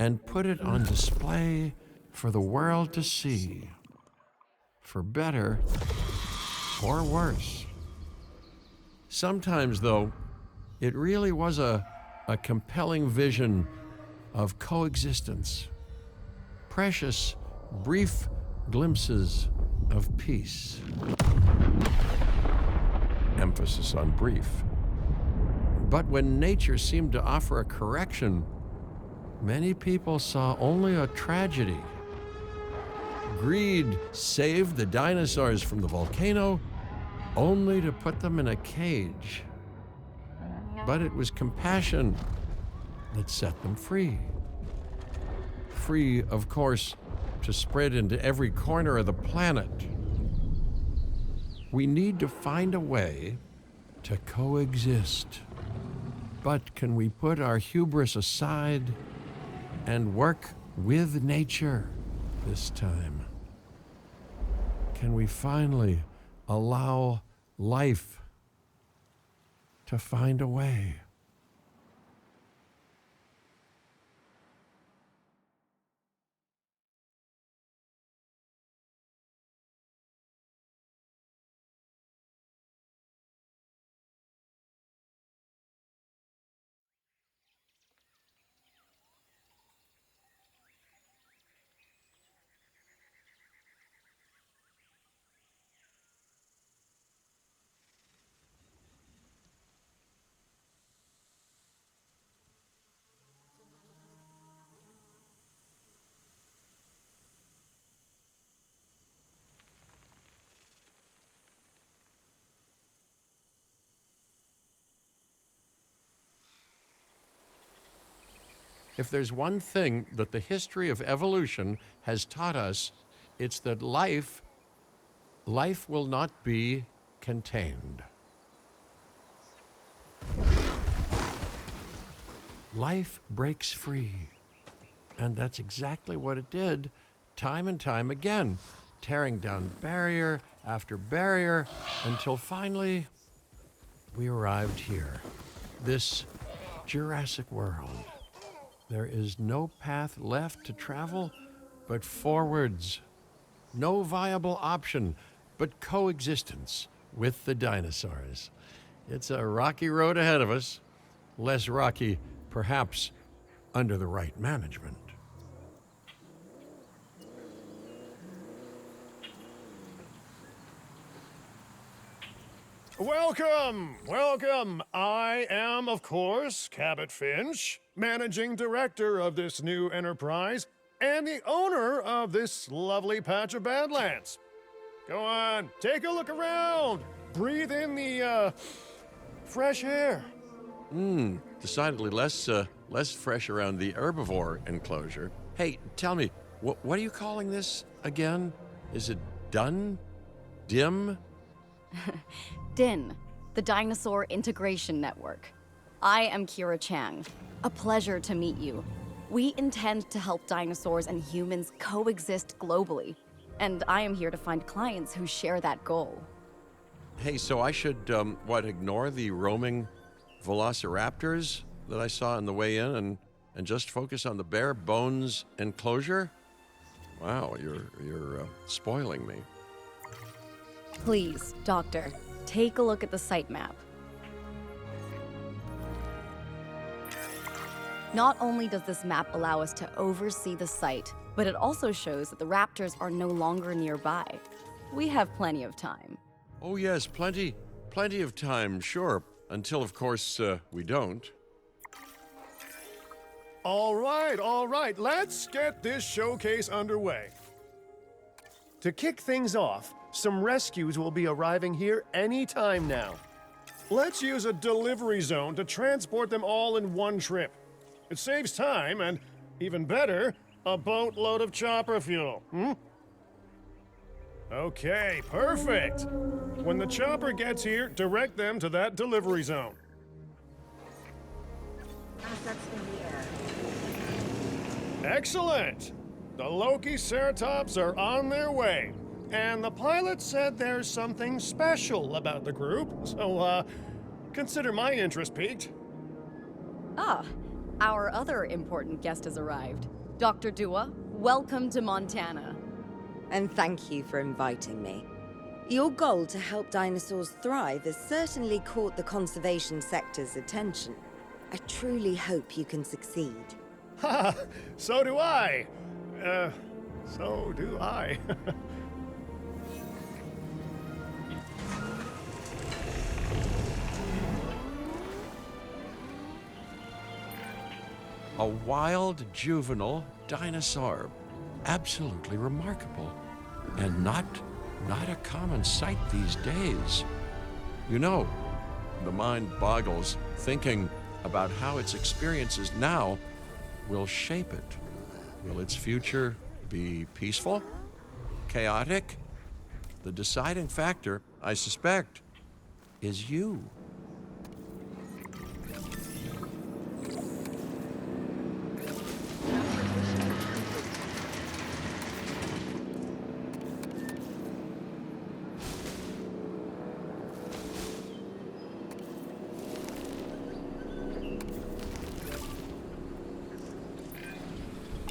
and put it on display for the world to see, for better or worse. Sometimes, though, it really was a compelling vision of coexistence, precious, brief glimpses of peace. Emphasis on brief. But when nature seemed to offer a correction, many people saw only a tragedy. Greed saved the dinosaurs from the volcano, only to put them in a cage. But it was compassion that set them free. Free, of course, to spread into every corner of the planet. We need to find a way to coexist. But can we put our hubris aside and work with nature this time? Can we finally allow life to find a way? If there's one thing that the history of evolution has taught us, it's that life will not be contained. Life breaks free. And that's exactly what it did, time and time again, tearing down barrier after barrier until finally we arrived here, this Jurassic world. There is no path left to travel but forwards. No viable option but coexistence with the dinosaurs. It's a rocky road ahead of us, less rocky, perhaps, under the right management. Welcome, welcome. I am, of course, Cabot Finch, managing director of this new enterprise and the owner of this lovely patch of Badlands. Go on, take a look around. Breathe in the, fresh air. Decidedly less fresh around the herbivore enclosure. Hey, tell me, what are you calling this again? Is it done? Dim? DIN, the Dinosaur Integration Network. I am Kira Chang. A pleasure to meet you. We intend to help dinosaurs and humans coexist globally, and I am here to find clients who share that goal. Hey, so I should, ignore the roaming velociraptors that I saw on the way in and just focus on the bare bones enclosure? Wow, you're spoiling me. Please, Doctor, take a look at the site map. Not only does this map allow us to oversee the site, but it also shows that the raptors are no longer nearby. We have plenty of time. Oh yes, plenty of time, sure. Until, of course, we don't. All right, let's get this showcase underway. To kick things off, some rescues will be arriving here any time now. Let's use a delivery zone to transport them all in one trip. It saves time and, even better, a boatload of chopper fuel, Okay, perfect. When the chopper gets here, direct them to that delivery zone. Assets in the air. Excellent! The Loki-Ceratops are on their way. And the pilot said there's something special about the group, so, consider my interest piqued. Ah, Our other important guest has arrived. Dr. Dua, welcome to Montana. And thank you for inviting me. Your goal to help dinosaurs thrive has certainly caught the conservation sector's attention. I truly hope you can succeed. Ha! So do I. So do I. A wild juvenile dinosaur. Absolutely remarkable. And not a common sight these days. You know, the mind boggles thinking about how its experiences now will shape it. Will its future be peaceful? Chaotic? The deciding factor, I suspect, is you.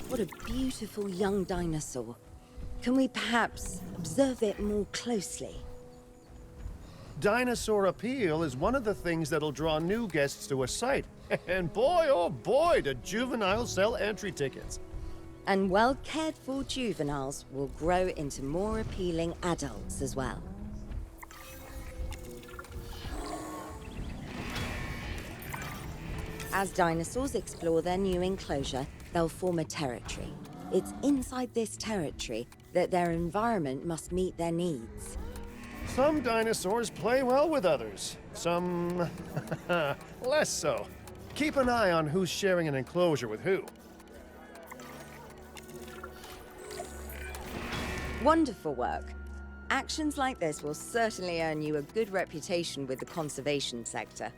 What a beautiful young dinosaur. Can we perhaps observe it more closely? Dinosaur appeal is one of the things that'll draw new guests to a site. And boy, oh boy, do juveniles sell entry tickets. And well cared for juveniles will grow into more appealing adults as well. As dinosaurs explore their new enclosure, they'll form a territory. It's inside this territory that their environment must meet their needs. Some dinosaurs play well with others, some less so. Keep an eye on who's sharing an enclosure with who. Wonderful work. Actions like this will certainly earn you a good reputation with the conservation sector.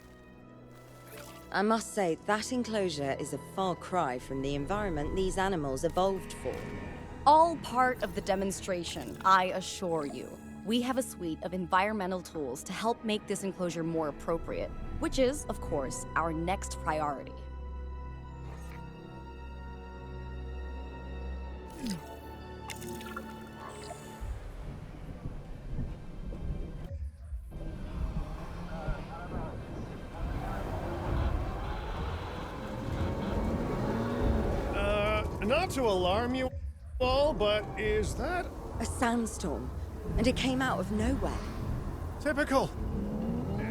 I must say, that enclosure is a far cry from the environment these animals evolved for. All part of the demonstration, I assure you. We have a suite of environmental tools to help make this enclosure more appropriate, which is, of course, our next priority. Not to alarm you all, but is that A sandstorm, and it came out of nowhere. typical?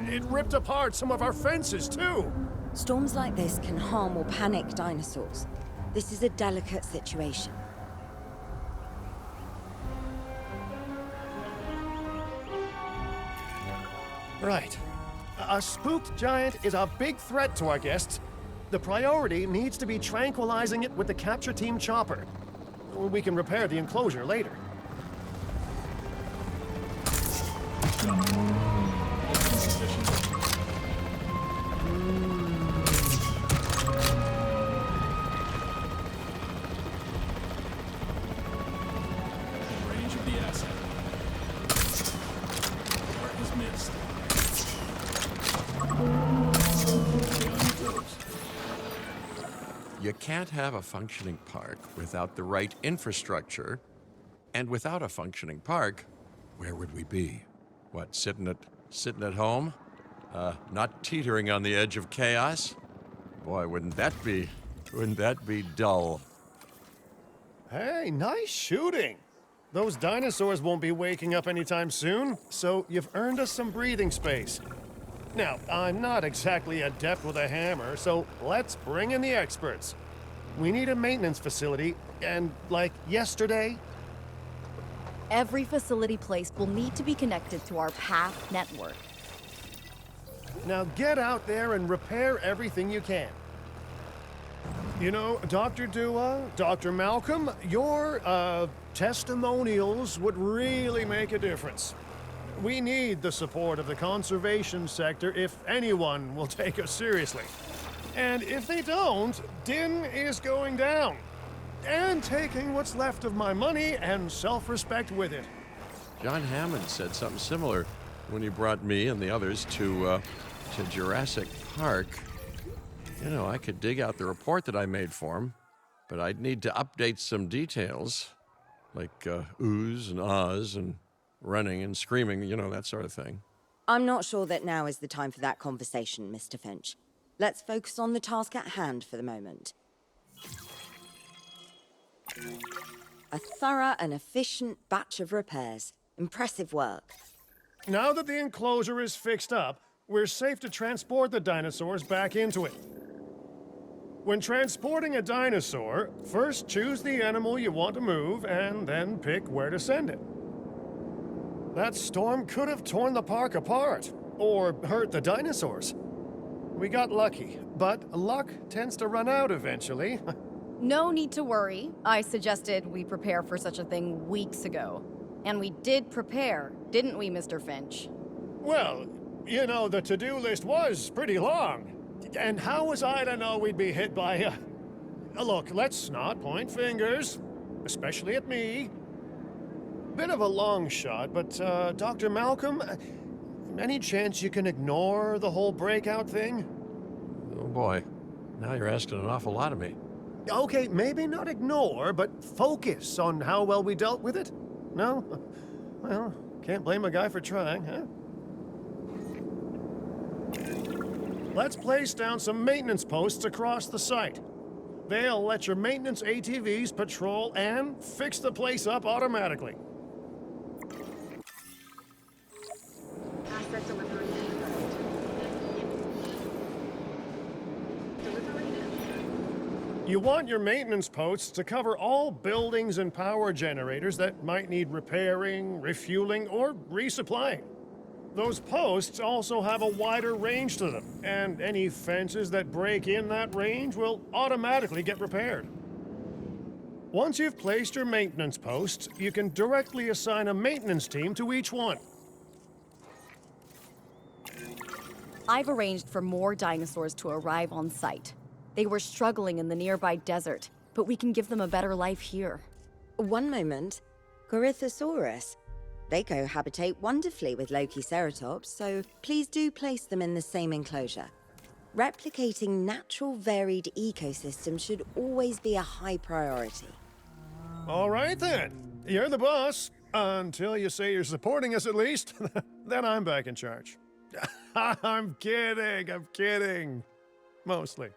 It ripped apart some of our fences, too. Storms like this can harm or panic dinosaurs. This is a delicate situation. Right. A spooked giant is a big threat to our guests. The priority needs to be tranquilizing it with the capture team chopper. We can repair the enclosure later. Range of the asset. Mark is missed. You can't have a functioning park without the right infrastructure. And without a functioning park, where would we be? What, sitting at home? Not teetering on the edge of chaos? Boy, wouldn't that be dull? Hey, nice shooting. Those dinosaurs won't be waking up anytime soon, so you've earned us some breathing space. Now, I'm not exactly adept with a hammer, so let's bring in the experts. We need a maintenance facility, and like yesterday, Every facility placed will need to be connected to our PATH network. now get out there and repair everything you can. You know, Dr. Dua, Dr. Malcolm, your testimonials would really make a difference. We need the support of the conservation sector if anyone will take us seriously. And if they don't, Din is going down. And taking what's left of my money and self-respect with it. John Hammond said something similar when he brought me and the others to Jurassic Park. You know, I could dig out the report that I made for him, but I'd need to update some details, like oohs and ahs and running and screaming, you know, that sort of thing. I'm not sure that now is the time for that conversation, Mr. Finch. Let's focus on the task at hand for the moment. A thorough and efficient batch of repairs. Impressive work. Now that the enclosure is fixed up, we're safe to transport the dinosaurs back into it. When transporting a dinosaur, first choose the animal you want to move and then pick where to send it. That storm could have torn the park apart or hurt the dinosaurs. We got lucky, but luck tends to run out eventually. No need to worry. I suggested we prepare for such a thing weeks ago. And we did prepare, didn't we, Mr. Finch? Well, you know, the to-do list was pretty long. And how was I to know we'd be hit by a... Look, let's not point fingers, especially at me. Bit of a long shot, but, Dr. Malcolm, any chance you can ignore the whole breakout thing? Oh boy, now you're asking an awful lot of me. Okay, maybe not ignore, but focus on how well we dealt with it? No? Well, can't blame a guy for trying, huh? Let's place down some maintenance posts across the site. They'll let your maintenance ATVs patrol and fix the place up automatically. Asset delivery You want your maintenance posts to cover all buildings and power generators that might need repairing, refueling, or resupplying. Those posts also have a wider range to them, and any fences that break in that range will automatically get repaired. Once you've placed your maintenance posts, you can directly assign a maintenance team to each one. I've arranged for more dinosaurs to arrive on site. They were struggling in the nearby desert, but we can give them a better life here. One moment. Corythosaurus. They cohabitate wonderfully with Lokiceratops, so please do place them in the same enclosure. Replicating natural varied ecosystems should always be a high priority. All right then. You're the boss. Until you say you're supporting us at least. Then I'm back in charge. I'm kidding. Mostly.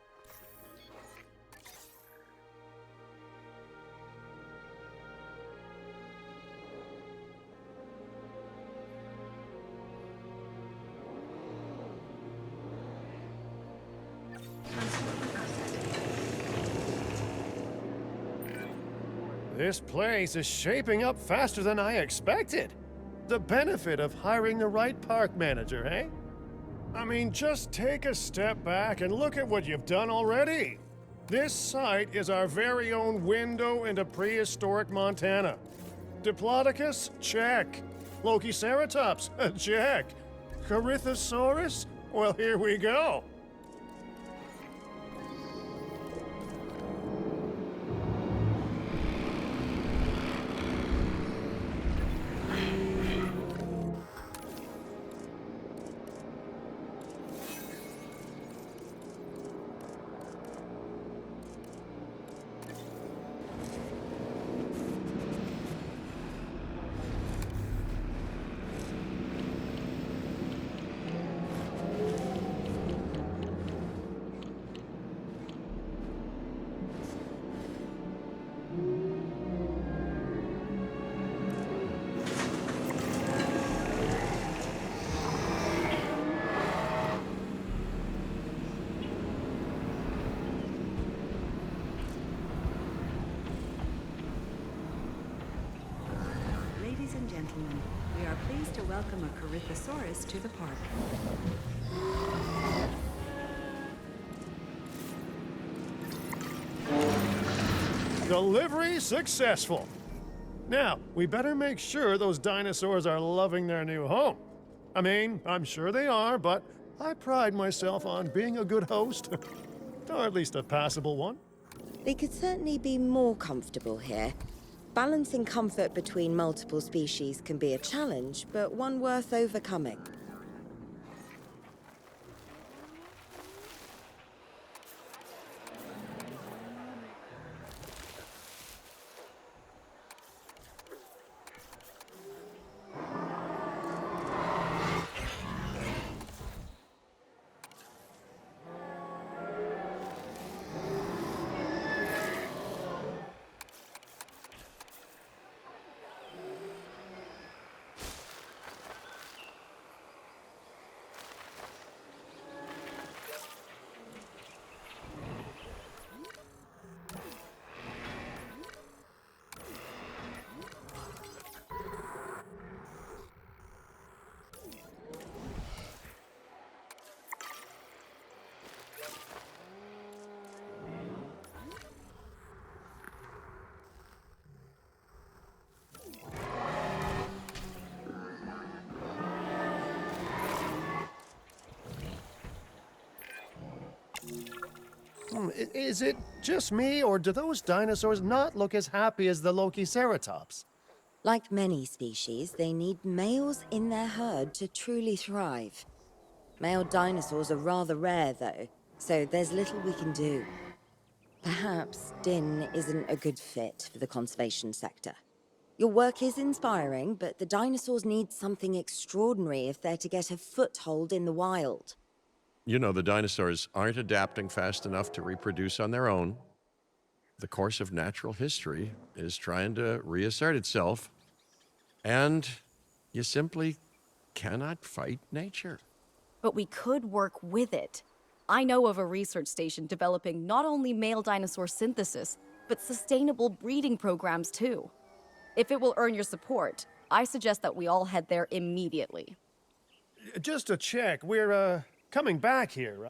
This place is shaping up faster than I expected. The benefit of hiring the right park manager, eh? I mean, just take a step back and look at what you've done already. This site is our very own window into prehistoric Montana. Diplodocus? Check. Lokiceratops? Check. Corythosaurus? Well, here we go. Ladies and gentlemen, we are pleased to welcome a Corythosaurus to the park. Delivery successful. Now, we better make sure those dinosaurs are loving their new home. I mean, I'm sure they are, but I pride myself on being a good host. Or at least a passable one. They could certainly be more comfortable here. Balancing comfort between multiple species can be a challenge, but one worth overcoming. Is it just me, or do those dinosaurs not look as happy as the Lokiceratops? Like many species, they need males in their herd to truly thrive. Male dinosaurs are rather rare, though, so there's little we can do. Perhaps Din isn't a good fit for the conservation sector. Your work is inspiring, but the dinosaurs need something extraordinary if they're to get a foothold in the wild. You know, the dinosaurs aren't adapting fast enough to reproduce on their own. The course of natural history is trying to reassert itself, and you simply cannot fight nature. But we could work with it. I know of a research station developing not only male dinosaur synthesis, but sustainable breeding programs too. If it will earn your support, I suggest that we all head there immediately. Just to check, we're, coming back here,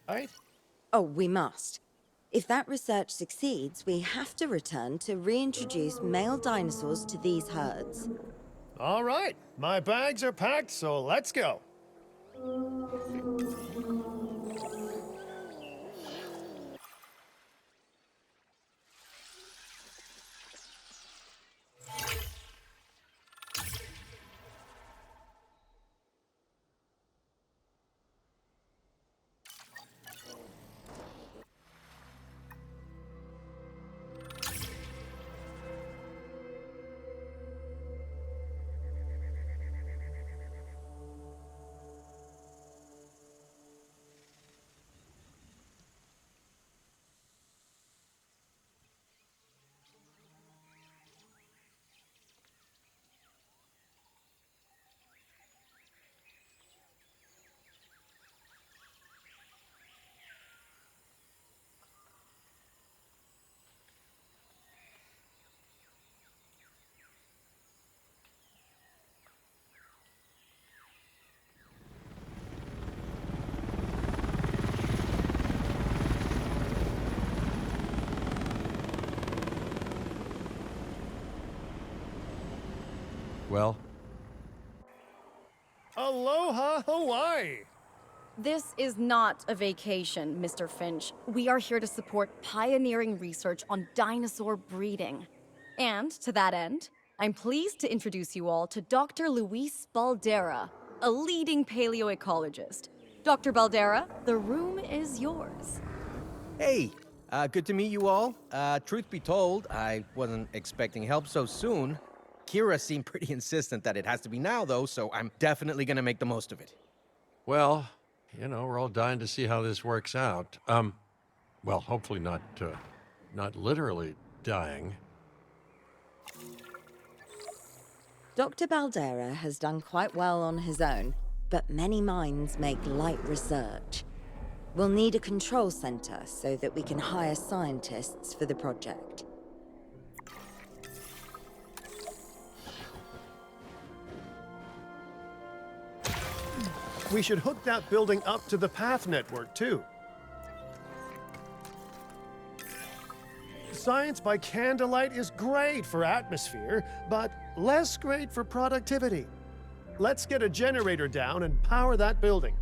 right? Oh, we must. If that research succeeds, we have to return to reintroduce male dinosaurs to these herds. All right, my bags are packed, so let's go. Well, Aloha, Hawaii! This is not a vacation, Mr. Finch. We are here to support pioneering research on dinosaur breeding. And to that end, I'm pleased to introduce you all to Dr. Luis Baldera, a leading paleoecologist. Dr. Baldera, the room is yours. Hey, good to meet you all. Truth be told, I wasn't expecting help so soon. Kira seemed pretty insistent that it has to be now, though, so I'm definitely gonna make the most of it. well, you know, we're all dying to see how this works out. Well, hopefully not literally dying. Dr. Baldera has done quite well on his own, but many minds make light research. We'll need a control center so that we can hire scientists for the project. We should hook that building up to the path network, too. Science by candlelight is great for atmosphere, but less great for productivity. Let's get a generator down and power that building.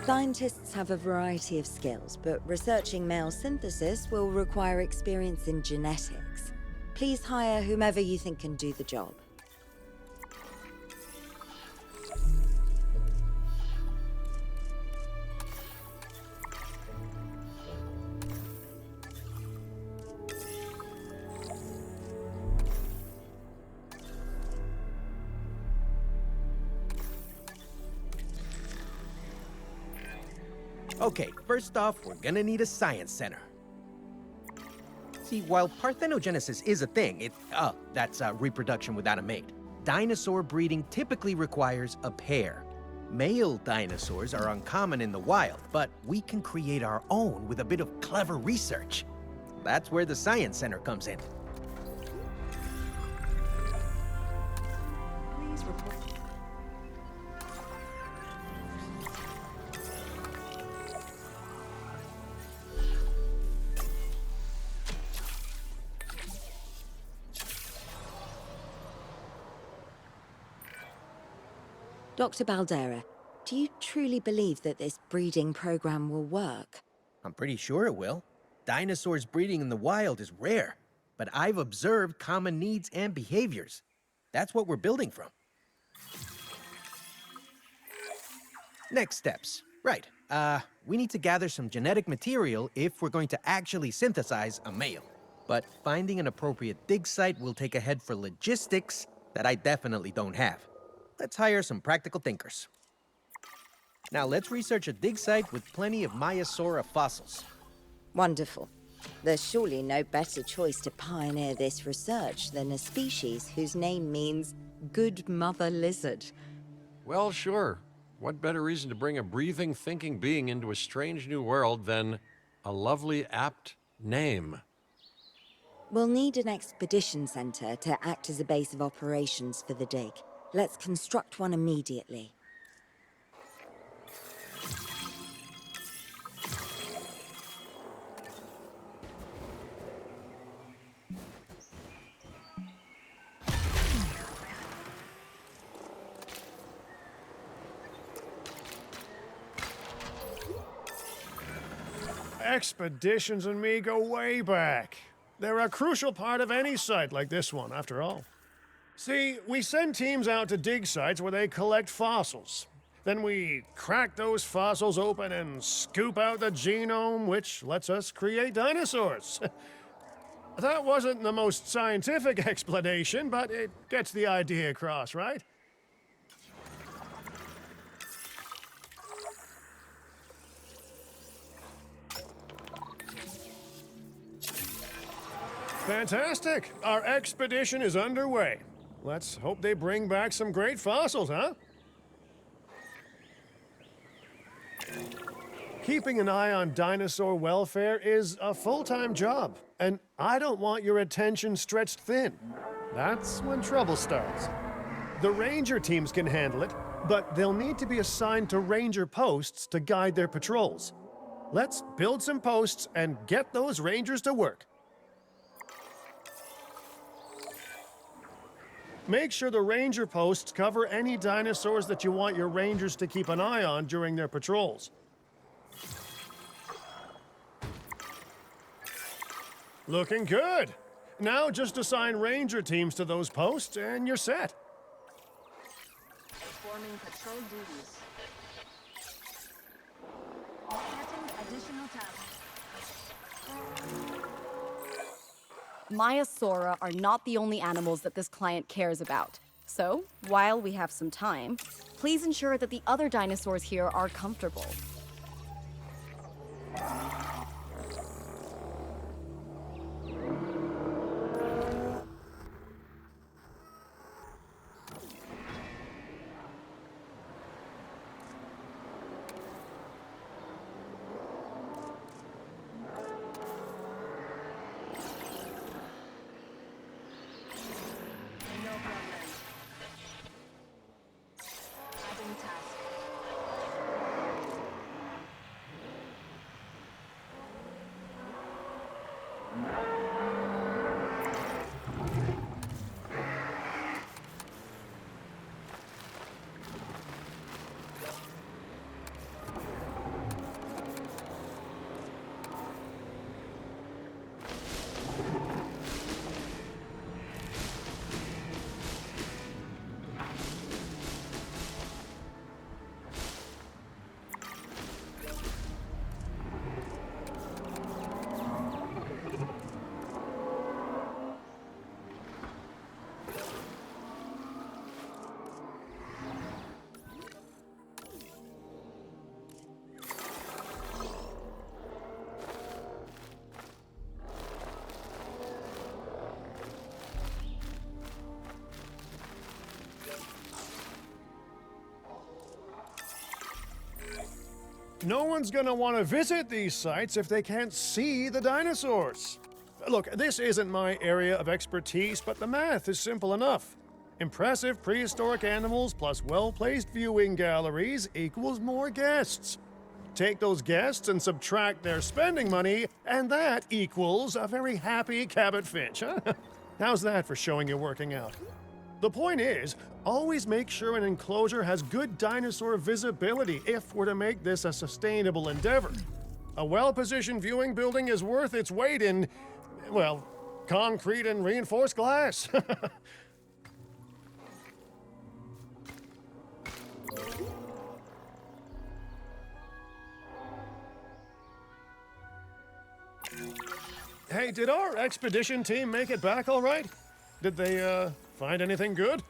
Scientists have a variety of skills, but researching male synthesis will require experience in genetics. Please hire whomever you think can do the job. Okay, first off, we're gonna need a science center. See, while parthenogenesis is a thing, that's reproduction without a mate. Dinosaur breeding typically requires a pair. Male dinosaurs are uncommon in the wild, but we can create our own with a bit of clever research. That's where the science center comes in. Please report. Dr. Baldera, do you truly believe that this breeding program will work? I'm pretty sure it will. Dinosaurs breeding in the wild is rare, but I've observed common needs and behaviors. That's what we're building from. Next steps. Right. We need to gather some genetic material if we're going to actually synthesize a male. But finding an appropriate dig site will take a head for logistics that I definitely don't have. Let's hire some practical thinkers. Now let's research a dig site with plenty of Maiasaura fossils. Wonderful. There's surely no better choice to pioneer this research than a species whose name means good mother lizard. Well, sure. What better reason to bring a breathing, thinking being into a strange new world than a lovely, apt name? We'll need an expedition center to act as a base of operations for the dig. Let's construct one immediately. Expeditions and me go way back. They're a crucial part of any site like this one, after all. See, we send teams out to dig sites where they collect fossils. Then we crack those fossils open and scoop out the genome, which lets us create dinosaurs. That wasn't the most scientific explanation, but it gets the idea across, right? Fantastic! Our expedition is underway. Let's hope they bring back some great fossils, huh? Keeping an eye on dinosaur welfare is a full-time job, and I don't want your attention stretched thin. That's when trouble starts. The ranger teams can handle it, but they'll need to be assigned to ranger posts to guide their patrols. Let's build some posts and get those rangers to work. Make sure the ranger posts cover any dinosaurs that you want your rangers to keep an eye on during their patrols. Looking good. Now just assign ranger teams to those posts and you're set. Performing patrol duties. Starting additional tasks. Maiasaura are not the only animals that this client cares about. So, while we have some time, please ensure that the other dinosaurs here are comfortable. No problem. Adding task. No one's gonna want to visit these sites if they can't see the dinosaurs. Look, this isn't my area of expertise, but the math is simple enough. Impressive prehistoric animals plus well-placed viewing galleries equals more guests. Take those guests and subtract their spending money, and that equals a very happy Cabot Finch, huh? How's that for showing you're working out? The point is, always make sure an enclosure has good dinosaur visibility if we're to make this a sustainable endeavor. A well-positioned viewing building is worth its weight in, well, concrete and reinforced glass. Hey, did our expedition team make it back all right? Did they, find anything good?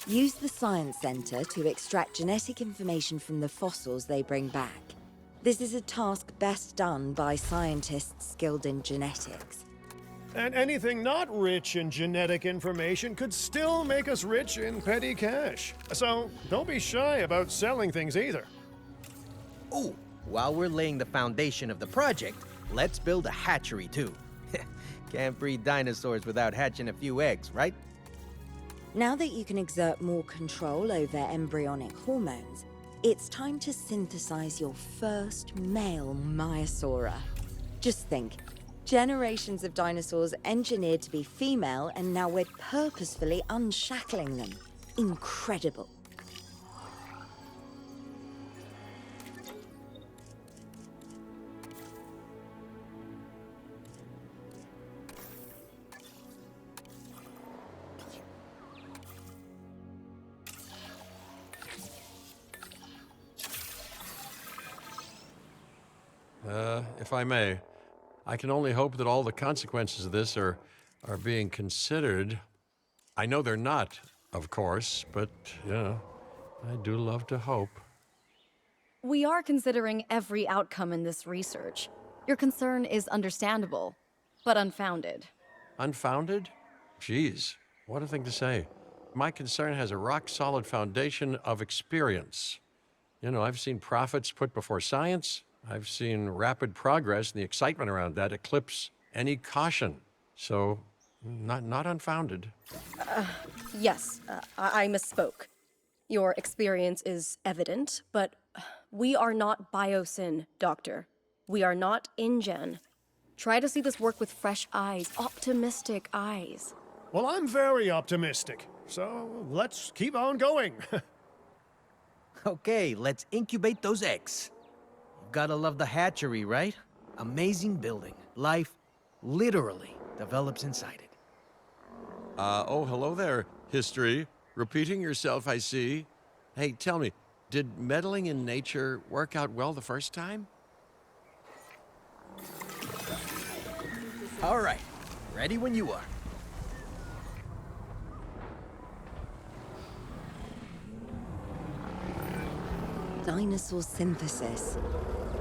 Use the Science Center to extract genetic information from the fossils they bring back. This is a task best done by scientists skilled in genetics. And anything not rich in genetic information could still make us rich in petty cash. So don't be shy about selling things either. Ooh, while we're laying the foundation of the project, let's build a hatchery too. Can't breed dinosaurs without hatching a few eggs, right? Now that you can exert more control over embryonic hormones, it's time to synthesize your first male Maiasaura. Just think, generations of dinosaurs engineered to be female, and now we're purposefully unshackling them. Incredible. If I may, I can only hope that all the consequences of this are being considered. I know they're not, of course, but, I do love to hope. We are considering every outcome in this research. Your concern is understandable, but unfounded. Unfounded? Geez, what a thing to say. My concern has a rock-solid foundation of experience. I've seen profits put before science. I've seen rapid progress, and the excitement around that eclipse any caution. So, not unfounded. Yes, I misspoke. Your experience is evident, but we are not Biosyn, Doctor. We are not InGen. Try to see this work with fresh eyes, optimistic eyes. Well, I'm very optimistic, so let's keep on going. Okay, let's incubate those eggs. Gotta love the hatchery, right? Amazing building. Life literally develops inside it. Oh, hello there, history. Repeating yourself, I see. Hey, tell me, did meddling in nature work out well the first time? All right, ready when you are. Dinosaur synthesis.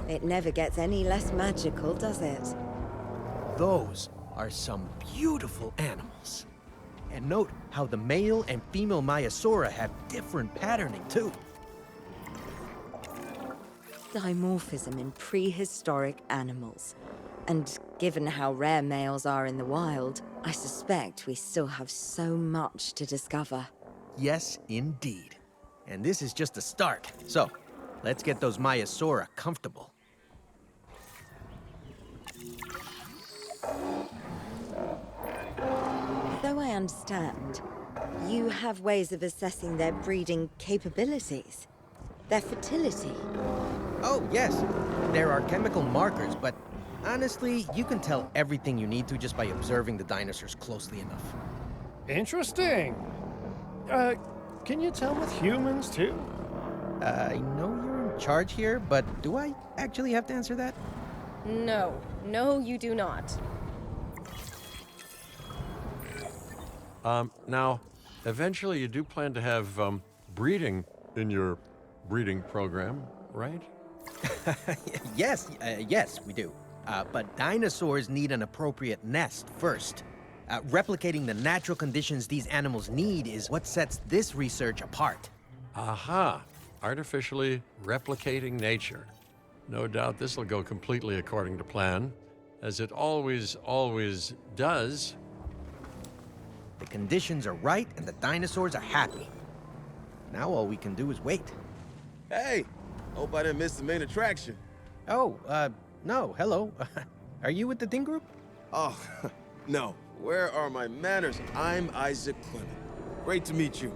It never gets any less magical, does it? Those are some beautiful animals. And note how the male and female Maiasaura have different patterning too. Dimorphism in prehistoric animals. And given how rare males are in the wild, I suspect we still have so much to discover. Yes, indeed. And this is just the start. So, let's get those Maiasaura comfortable. Though I understand, you have ways of assessing their breeding capabilities, their fertility. Oh, yes. There are chemical markers, but honestly, you can tell everything you need to just by observing the dinosaurs closely enough. Interesting. Can you tell with humans, too? I know you're in charge here, but do I actually have to answer that? No, you do not. Now, eventually you do plan to have breeding in your breeding program, right? Yes, we do. But dinosaurs need an appropriate nest first. Replicating the natural conditions these animals need is what sets this research apart. Aha! Artificially replicating nature. No doubt this will go completely according to plan, as it always does. The conditions are right and the dinosaurs are happy. Now all we can do is wait. Hey, hope I didn't miss the main attraction. Oh, no, hello. Are you with the Ting Group? Oh, no. Where are my manners? I'm Isaac Clement. Great to meet you.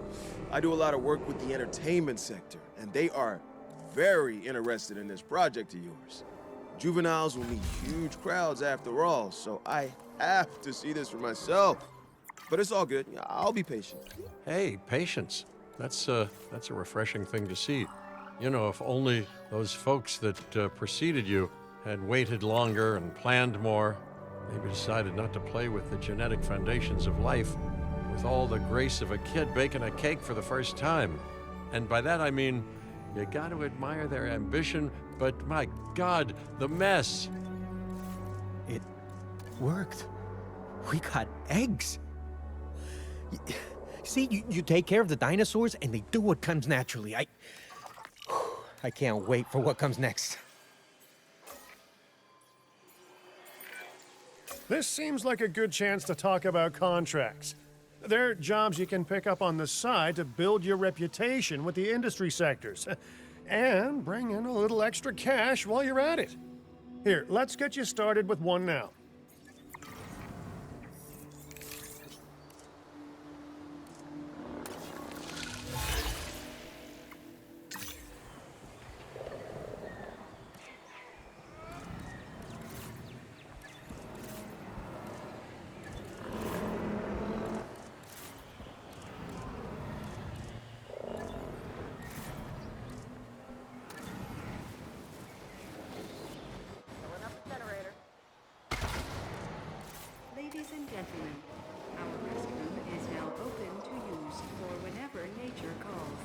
I do a lot of work with the entertainment sector, and they are very interested in this project of yours. Juveniles will meet huge crowds after all, so I have to see this for myself. But it's all good. I'll be patient. Hey, patience. That's a refreshing thing to see. You know, if only those folks that preceded you had waited longer and planned more, maybe decided not to play with the genetic foundations of life with all the grace of a kid baking a cake for the first time. And by that I mean, you got to admire their ambition, but my God, the mess. It worked. We got eggs. See, you take care of the dinosaurs and they do what comes naturally. I can't wait for what comes next. This seems like a good chance to talk about contracts. They're jobs you can pick up on the side to build your reputation with the industry sectors. And bring in a little extra cash while you're at it. Here, let's get you started with one now. Ladies and gentlemen, our restroom is now open to use for whenever nature calls.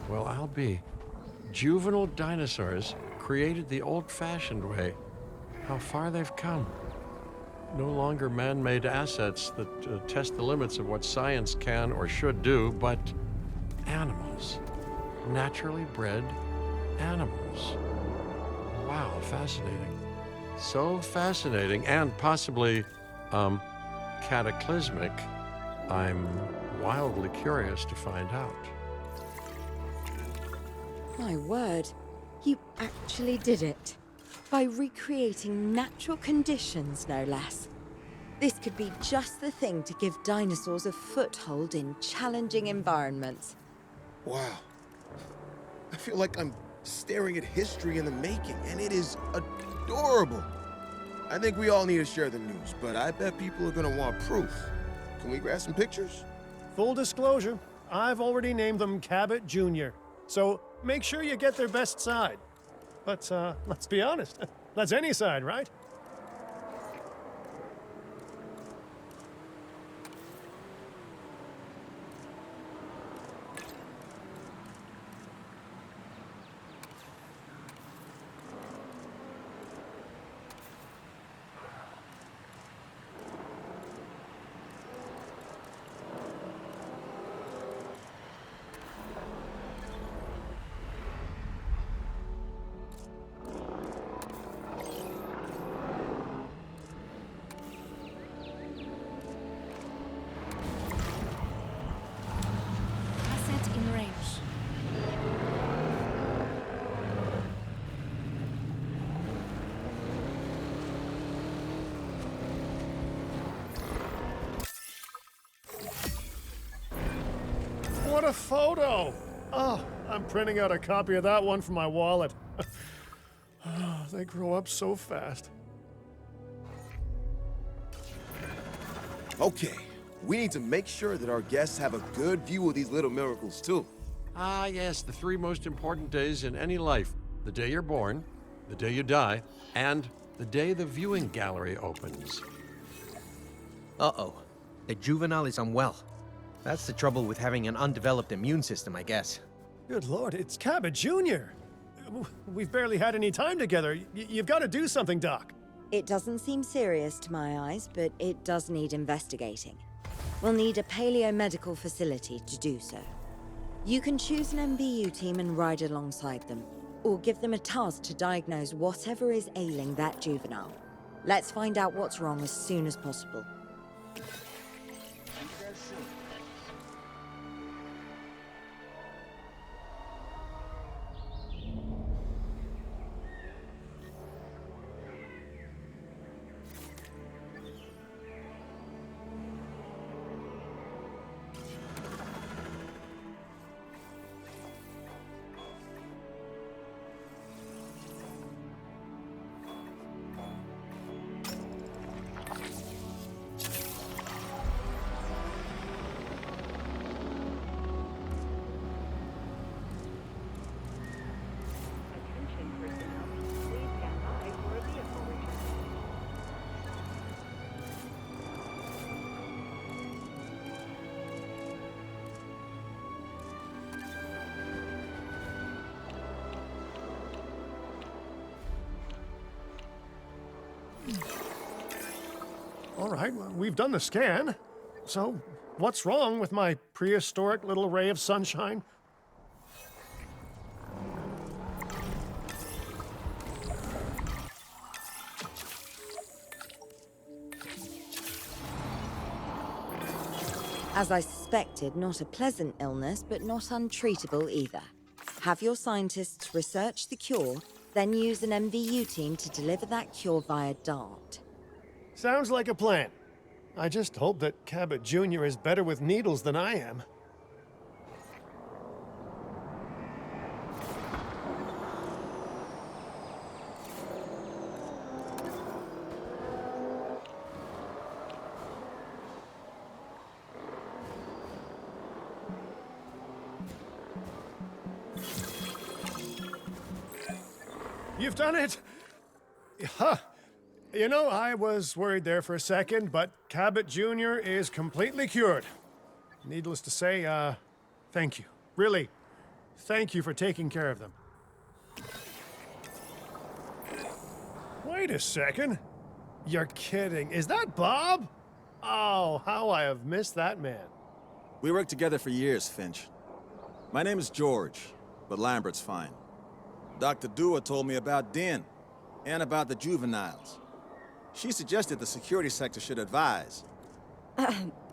Well, I'll be. Juvenile dinosaurs created the old-fashioned way. How far they've come. No longer man-made assets that test the limits of what science can or should do, but animals. Naturally bred animals. Wow, fascinating. So fascinating and possibly, cataclysmic. I'm wildly curious to find out. My word, you actually did it. By recreating natural conditions, no less. This could be just the thing to give dinosaurs a foothold in challenging environments. Wow. I feel like I'm staring at history in the making, and it is adorable. I think we all need to share the news, but I bet people are gonna want proof. Can we grab some pictures? Full disclosure, I've already named them Cabot Jr., so make sure you get their best side. But let's be honest, that's any side, right? What a photo! Oh, I'm printing out a copy of that one from my wallet. Oh, they grow up so fast. Okay, we need to make sure that our guests have a good view of these little miracles, too. Ah, yes, the three most important days in any life: the day you're born, the day you die, and the day the viewing gallery opens. Uh-oh. The juvenile is unwell. That's the trouble with having an undeveloped immune system, I guess. Good Lord, it's Cabot Jr. We've barely had any time together. You've got to do something, Doc. It doesn't seem serious to my eyes, but it does need investigating. We'll need a paleo-medical facility to do so. You can choose an MVU team and ride alongside them, or give them a task to diagnose whatever is ailing that juvenile. Let's find out what's wrong as soon as possible. Attention personnel. Please stand by for a vehicle return. All right, well, we've done the scan. So, what's wrong with my prehistoric little ray of sunshine? As I suspected, not a pleasant illness, but not untreatable either. Have your scientists research the cure, then use an MVU team to deliver that cure via DART. Sounds like a plan. I just hope that Cabot Jr. is better with needles than I am. You've done it! Huh. You know, I was worried there for a second, but Cabot Jr. is completely cured. Needless to say, thank you. Really, thank you for taking care of them. Wait a second. You're kidding. Is that Bob? Oh, how I have missed that man. We worked together for years, Finch. My name is George, but Lambert's fine. Dr. Dua told me about Den, and about the juveniles. She suggested the security sector should advise.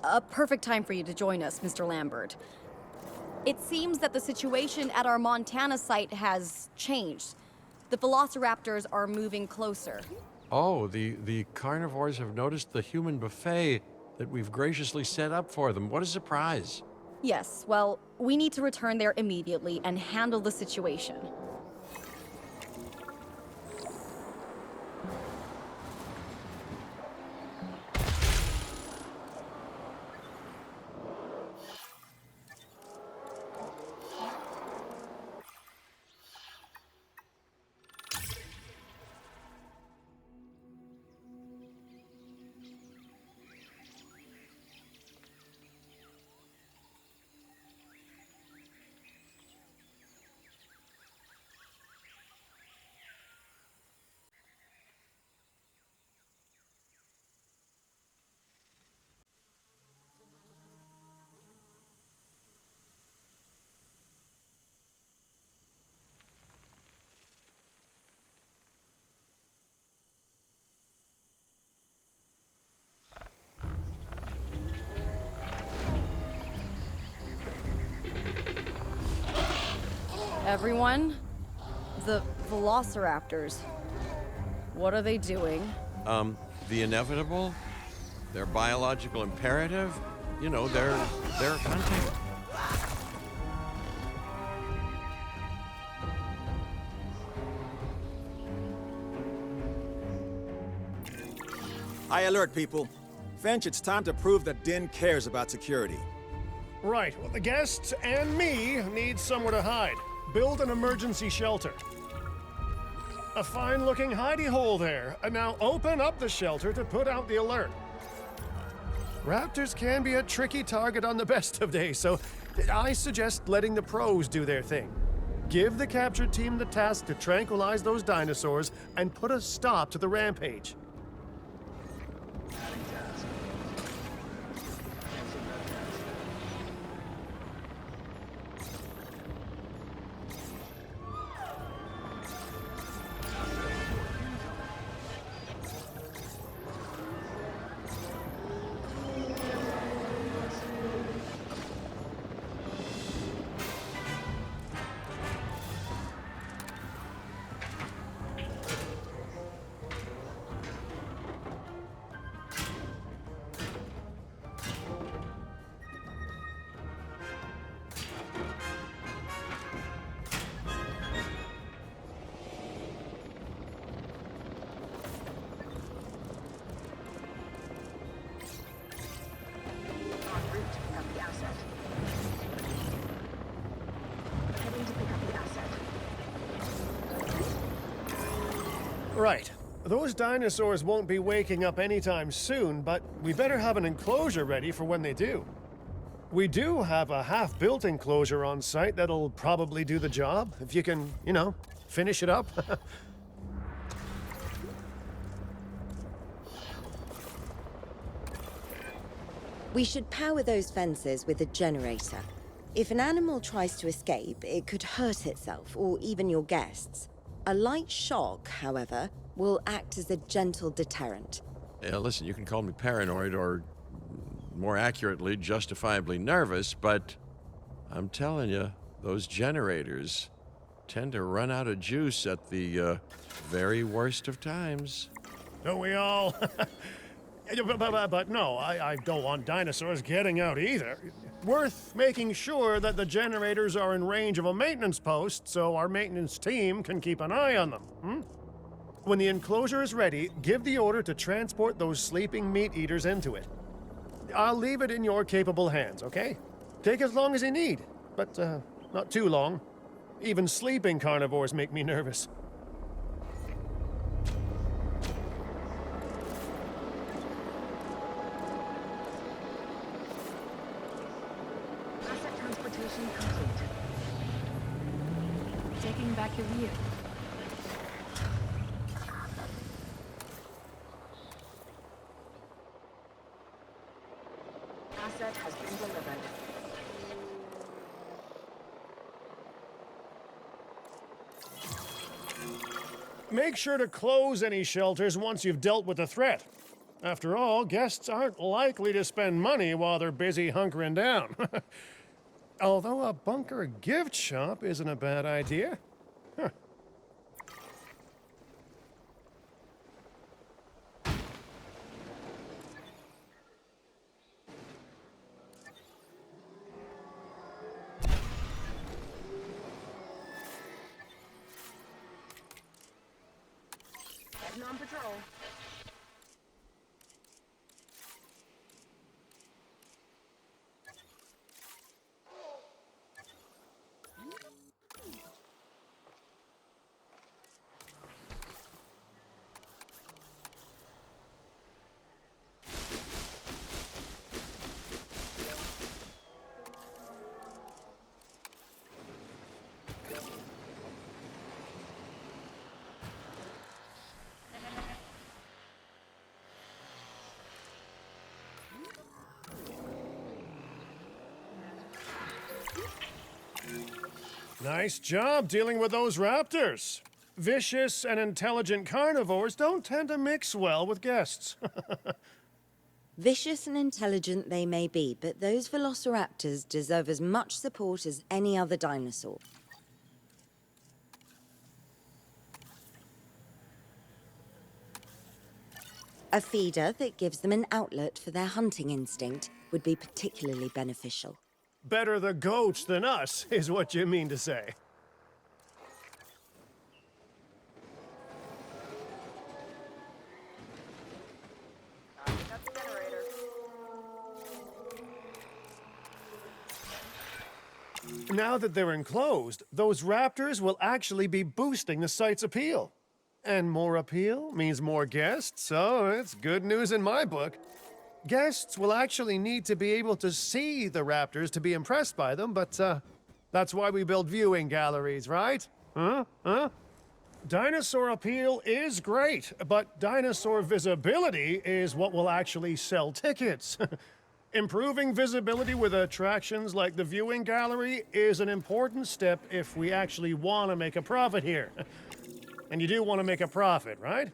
A perfect time for you to join us, Mr. Lambert. It seems that the situation at our Montana site has changed. The velociraptors are moving closer. Oh, the carnivores have noticed the human buffet that we've graciously set up for them. What a surprise. Yes, well, we need to return there immediately and handle the situation. Everyone, the velociraptors. What are they doing? The inevitable, their biological imperative, you know, they're hunting. High alert, people. Finch, it's time to prove that Din cares about security. Right, well, the guests and me need somewhere to hide. Build an emergency shelter. A fine-looking hidey hole there. And now open up the shelter to put out the alert. Raptors can be a tricky target on the best of days, so I suggest letting the pros do their thing. Give the capture team the task to tranquilize those dinosaurs and put a stop to the rampage. Right. Those dinosaurs won't be waking up anytime soon, but we better have an enclosure ready for when they do. We do have a half-built enclosure on site that'll probably do the job, if you can, finish it up. We should power those fences with a generator. If an animal tries to escape, it could hurt itself or even your guests. A light shock, however, will act as a gentle deterrent. Yeah, listen, you can call me paranoid or, more accurately, justifiably nervous, but I'm telling you, those generators tend to run out of juice at the very worst of times. Don't we all? But no, I don't want dinosaurs getting out either. Worth making sure that the generators are in range of a maintenance post so our maintenance team can keep an eye on them. When the enclosure is ready, give the order to transport those sleeping meat eaters into it. I'll leave it in your capable hands, okay? Take as long as you need, but not too long. Even sleeping carnivores make me nervous. Asset transportation complete. Taking back your view. Asset has been delivered. Make sure to close any shelters once you've dealt with the threat. After all, guests aren't likely to spend money while they're busy hunkering down. Although a bunker gift shop isn't a bad idea. Huh. Heading on patrol. Nice job dealing with those raptors. Vicious and intelligent carnivores don't tend to mix well with guests. Vicious and intelligent they may be, but those velociraptors deserve as much support as any other dinosaur. A feeder that gives them an outlet for their hunting instinct would be particularly beneficial. Better the goats than us, is what you mean to say. Now that they're enclosed, those raptors will actually be boosting the site's appeal. And more appeal means more guests, so it's good news in my book. Guests will actually need to be able to see the raptors to be impressed by them, but that's why we build viewing galleries, right? Huh? Dinosaur appeal is great, but dinosaur visibility is what will actually sell tickets. Improving visibility with attractions like the viewing gallery is an important step if we actually want to make a profit here. And you do want to make a profit, right?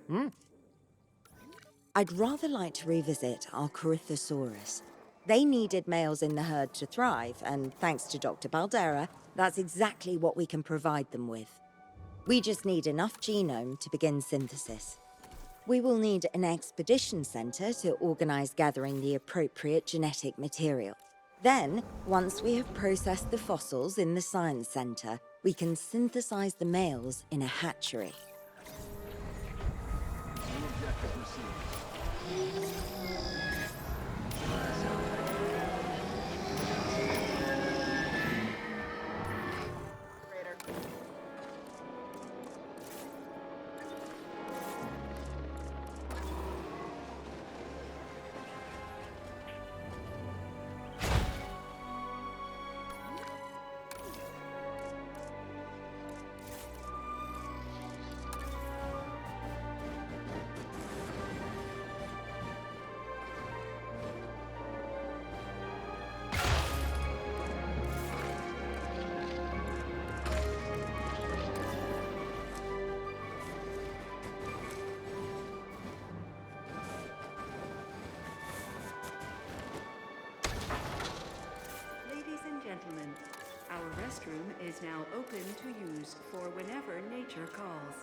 I'd rather like to revisit our Corythosaurus. They needed males in the herd to thrive, and thanks to Dr. Baldera, that's exactly what we can provide them with. We just need enough genome to begin synthesis. We will need an expedition center to organize gathering the appropriate genetic material. Then, once we have processed the fossils in the science center, we can synthesize the males in a hatchery. Ladies and gentlemen, our restroom is now open to use for whenever nature calls.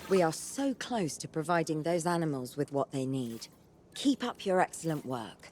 We are so close to providing those animals with what they need. Keep up your excellent work.